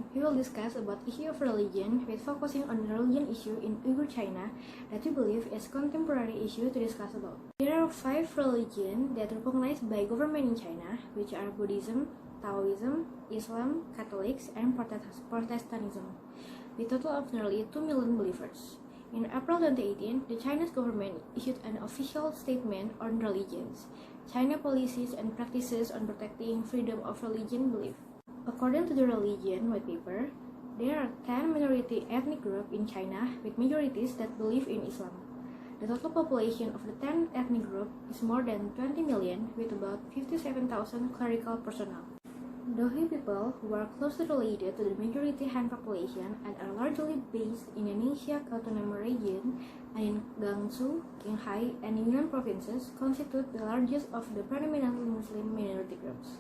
time, we will discuss about issue of religion with focusing on the religion issue in Uyghur China that we believe is contemporary issue to discuss about. There are 5 religions that are recognized by government in China, which are Buddhism, Taoism, Islam, Catholics, and Protestantism, with a total of nearly 2 million believers. In April 2018, the Chinese government issued an official statement on religions, China policies and practices on protecting freedom of religion belief. According to the religion white paper, there are 10 minority ethnic groups in China with majorities that believe in Islam. The total population of the 10 ethnic groups is more than 20 million with about 57,000 clerical personnel. The Hui people, who are closely related to the majority Han population and are largely based in the Ningxia Autonomous Region and in Gansu, Qinghai, and Yunnan provinces, constitute the largest of the predominantly Muslim minority groups.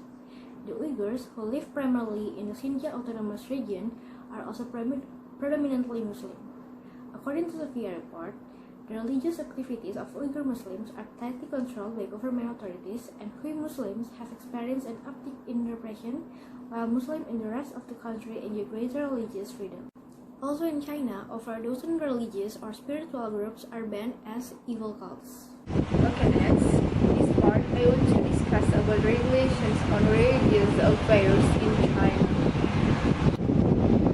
The Uyghurs, who live primarily in the Xinjiang Autonomous Region, are also predominantly Muslim. According to the VIA report, the religious activities of Uyghur Muslims are tightly controlled by government authorities, and Hui Muslims have experienced an uptick in repression, while Muslims in the rest of the country enjoy greater religious freedom. Also in China, over a dozen religious or spiritual groups are banned as evil cults. Okay, next. This part, I want to discuss about regulations on religious affairs in China.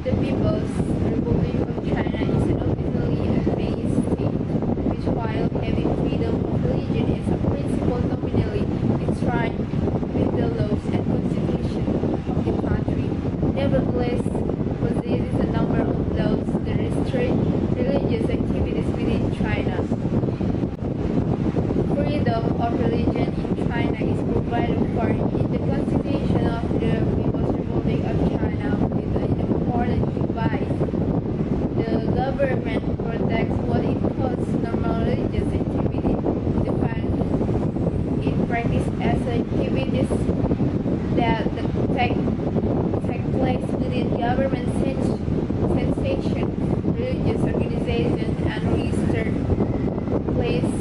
The People's Republic of China is an officially atheist state, which while having freedom of religion is a principle nominally enshrined with the laws and constitution of the country, nevertheless possesses a number of laws that restrict religious activities within China. Freedom of religion in China is provided for in the Constitution of the People's Republic of China with an important device. The government protects what it calls normal religious activity, defined in practice as activities that take place within government sanctioned religious organizations and registered place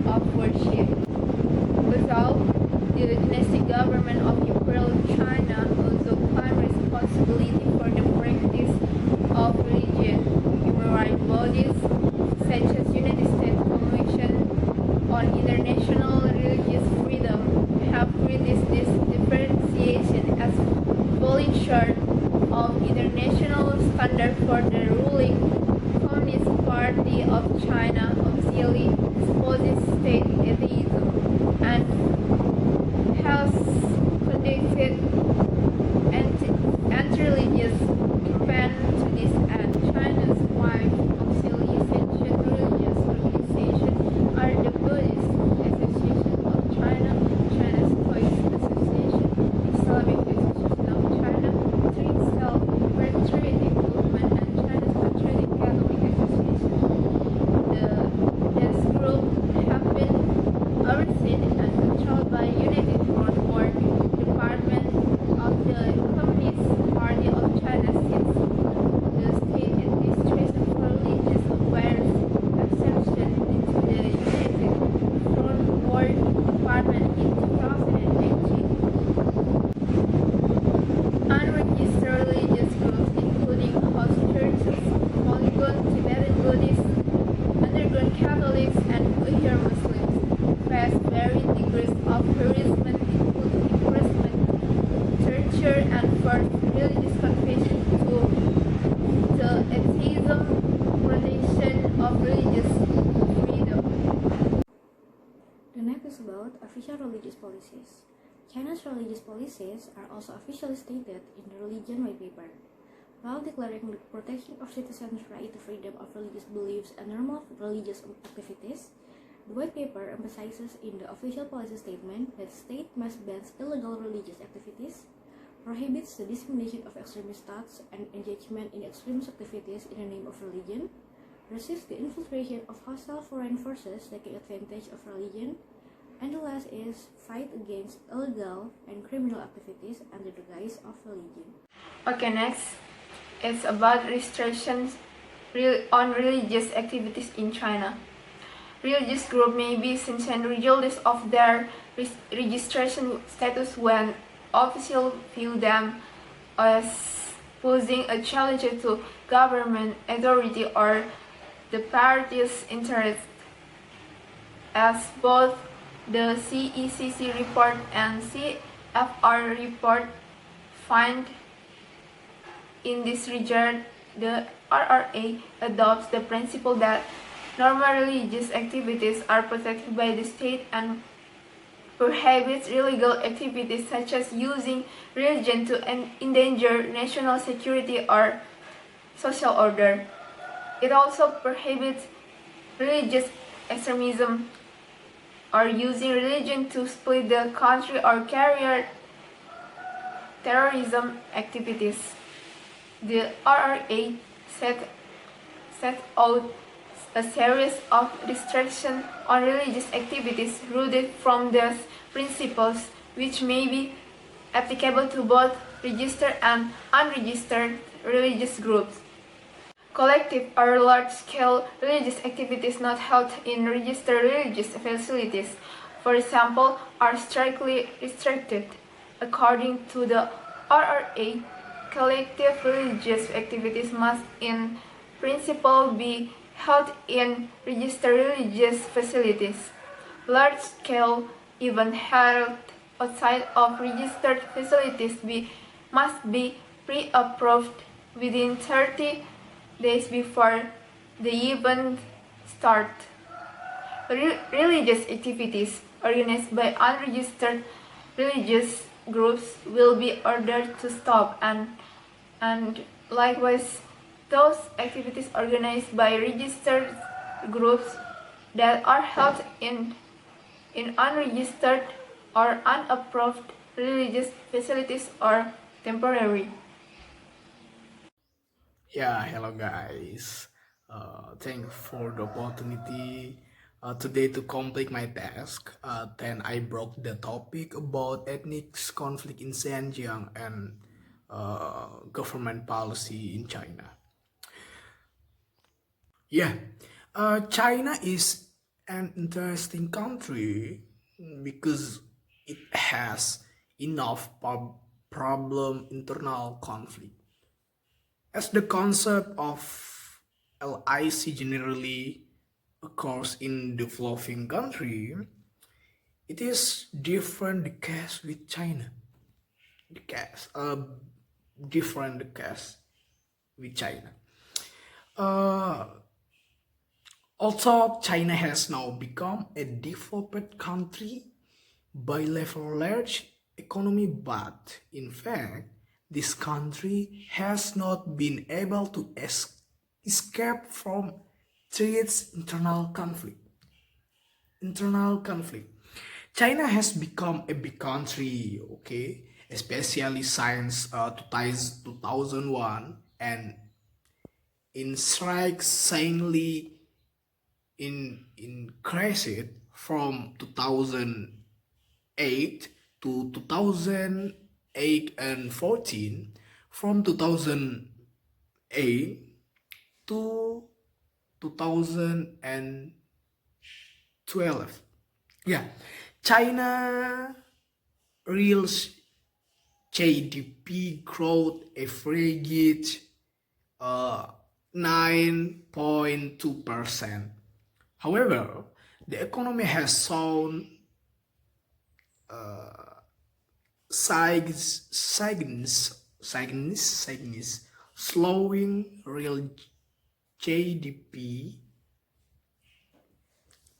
of worship. Although the dynastic government of Imperial China also claimed responsibility for the practice of religion, human rights bodies such as United States Convention on International Religious Freedom have criticized this differentiation as falling short of international standards for the ruling Communist Party of China officially exposes state atheism and has conducted anti-religious campaign to this end. China's five officially sanctioned religious organizations are the Buddhist Association of China, China's Taoist Association, Islamic Association of China, Three Self-Patriotic Movement, and China's Patriotic Catholic Association. This group have been overseen and controlled by United Front or Department of the Communist Party of China since the State Administration for Religious Affairs exemption into the United Front War Department in 2018. Unregistered religious groups including house churches, Falun Tibetan Buddhists, underground Catholics, and Uyghur Muslims face varied degrees of harassment, including imprisonment, torture, and forced religious conversion to the atheism protection of religious freedom. The next is about official religious policies. China's religious policies are also officially stated in the religion white paper. While declaring the protection of citizens' right to freedom of religious beliefs and normal religious activities, the white paper emphasizes in the official policy statement that the state must ban illegal religious activities, prohibits the dissemination of extremist thoughts and engagement in extremist activities in the name of religion, resists the infiltration of hostile foreign forces taking advantage of religion, and the last is fight against illegal and criminal activities under the guise of religion. Okay, next. It's about restrictions on religious activities in China. Religious groups may be sanctioned regardless of their registration status when officials view them as posing a challenge to government authority or the party's interests, as both the CECC report and CFR report find. In this regard, the RRA adopts the principle that normal religious activities are protected by the state and prohibits illegal activities such as using religion to endanger national security or social order. It also prohibits religious extremism or using religion to split the country or carry out terrorism activities. The RRA set out a series of restrictions on religious activities rooted from these principles, which may be applicable to both registered and unregistered religious groups. Collective or large-scale religious activities not held in registered religious facilities, for example, are strictly restricted. According to the RRA, collective religious activities must in principle be held in registered religious facilities. Large-scale events held outside of registered facilities must be pre-approved within 30 days before the event start. Religious activities organized by unregistered religious groups will be ordered to stop, and likewise those activities organized by registered groups that are held in unregistered or unapproved religious facilities are temporary. Yeah, hello guys. Thanks for the opportunity today to complete my task. Then I broke the topic about ethnic conflict in Xinjiang and government policy in China. Yeah, China is an interesting country because it has enough problem internal conflict. As the concept of LIC generally occurs in developing country, it is different the case with China. The case, different the case with China. Uh, Also, China has now become a developed country by level large economy, but in fact, this country has not been able to escape from its internal conflict. Internal conflict. China has become a big country, okay, especially since 2001, and in strikes sanely increased from 2008 to 2008 and 14, from 2008 to 2012. Yeah, China real GDP growth averaged 9.2%. However, the economy has shown signs slowing real GDP.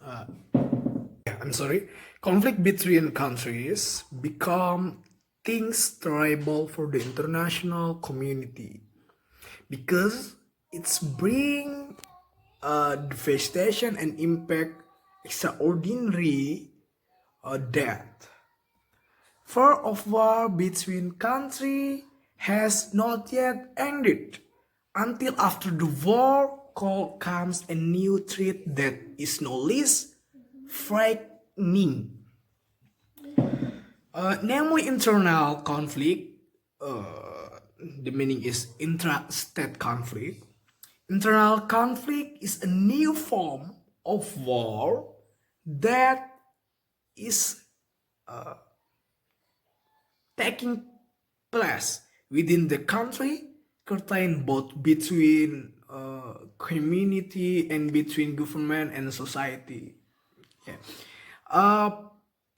I'm sorry. Conflict between countries become things terrible for the international community because it's bring devastation and impact extraordinary death. War of war between countries has not yet ended until after the war comes a new threat that is no less frightening, namely internal conflict. The meaning is intra-state conflict. Internal conflict is a new form of war that is taking place within the country curtain both between community and between government and society. Yeah.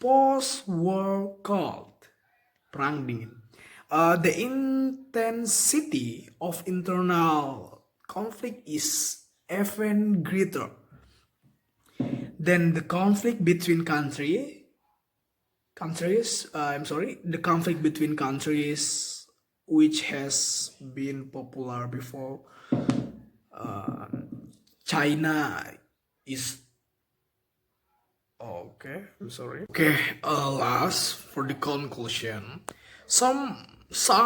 Post-war cold, perang dingin. The intensity of internal conflict is even greater than the conflict between the conflict between countries which has been popular before. China is okay. I'm sorry. Okay. Last for the conclusion, some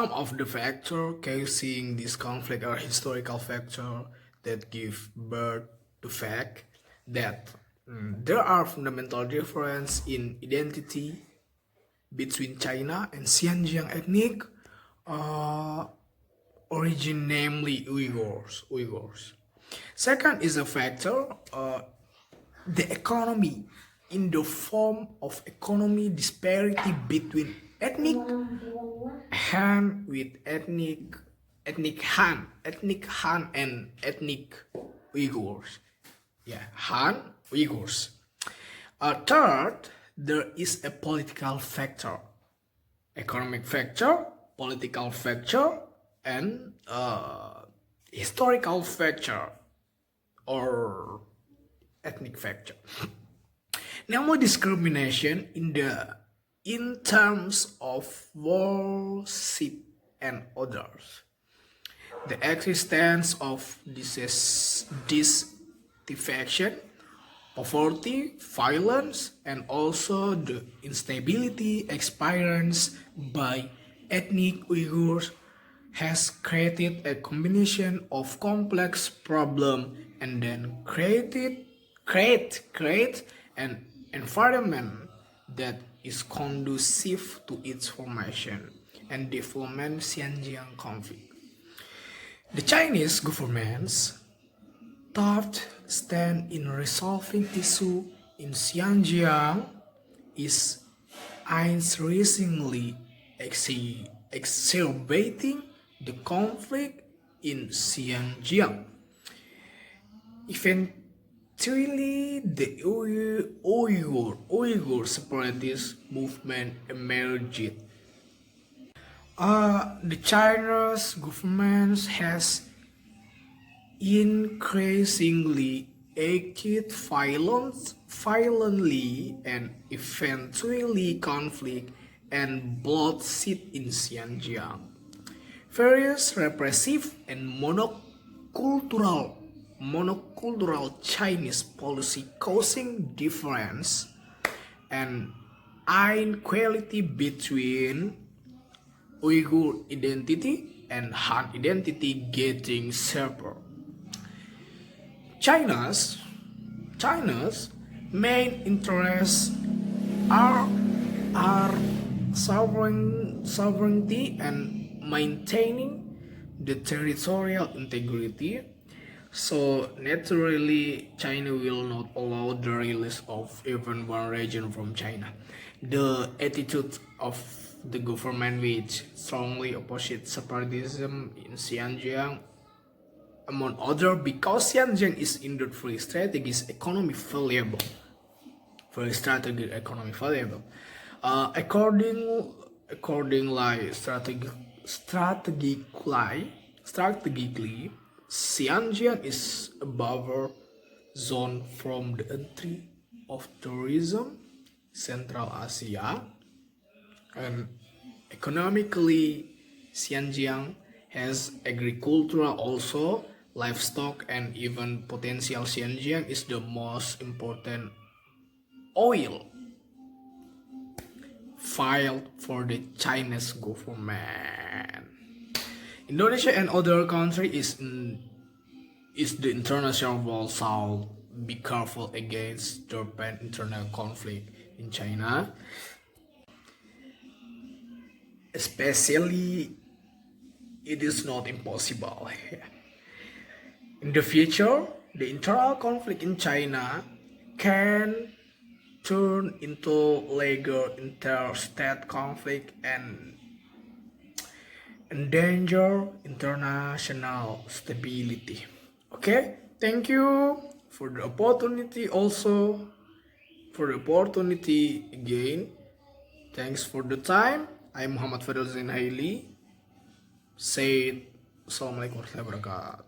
of the factors causing this conflict are historical factors that give birth to fact that there are fundamental difference in identity between China and Xinjiang ethnic origin, namely Uyghurs. Second is a factor, the economy, in the form of economy disparity between ethnic Han with ethnic Han and ethnic Uyghurs. Yeah, Han, Uyghurs. Third, there is a political factor, economic factor, political factor, and historical factor or ethnic factor. Now, discrimination in terms of worship and others. The existence of dissatisfaction, poverty, violence, and also the instability experienced by ethnic Uyghurs has created a combination of complex problems and then create an environment that is conducive to its formation and development Xinjiang conflict. The Chinese government's third stand in resolving issue in Xinjiang is increasingly exacerbating the conflict in Xinjiang. Eventually, the Uyghur separatist movement emerged. The Chinese government has increasingly acted violently and eventually conflict and bloodshed in Xinjiang. Various repressive and monocultural Chinese policy causing difference and inequality between Uyghur identity and Han identity getting sharper. China's main interests are sovereignty and maintaining the territorial integrity. So naturally, China will not allow the release of even one region from China. The attitude of the government, which strongly opposes separatism in Xinjiang, among other, because Xinjiang is indeed very strategic economy valuable. Strategically, Xinjiang is a buffer zone from the entry of tourism, Central Asia, and economically, Xinjiang has agriculture also, livestock, and even potential. Xinjiang is the most important oil field for the Chinese government. Indonesia and other countries is the international world, so be careful against Japan internal conflict in China, especially it is not impossible. In the future, the internal conflict in China can turn into legal interstate conflict, and endanger international stability. Okay, thank you for the opportunity also, for the opportunity again. Thanks for the time. I'm Muhammad Fadil Zain Haili. Say Assalamualaikum warahmatullahi wabarakatuh.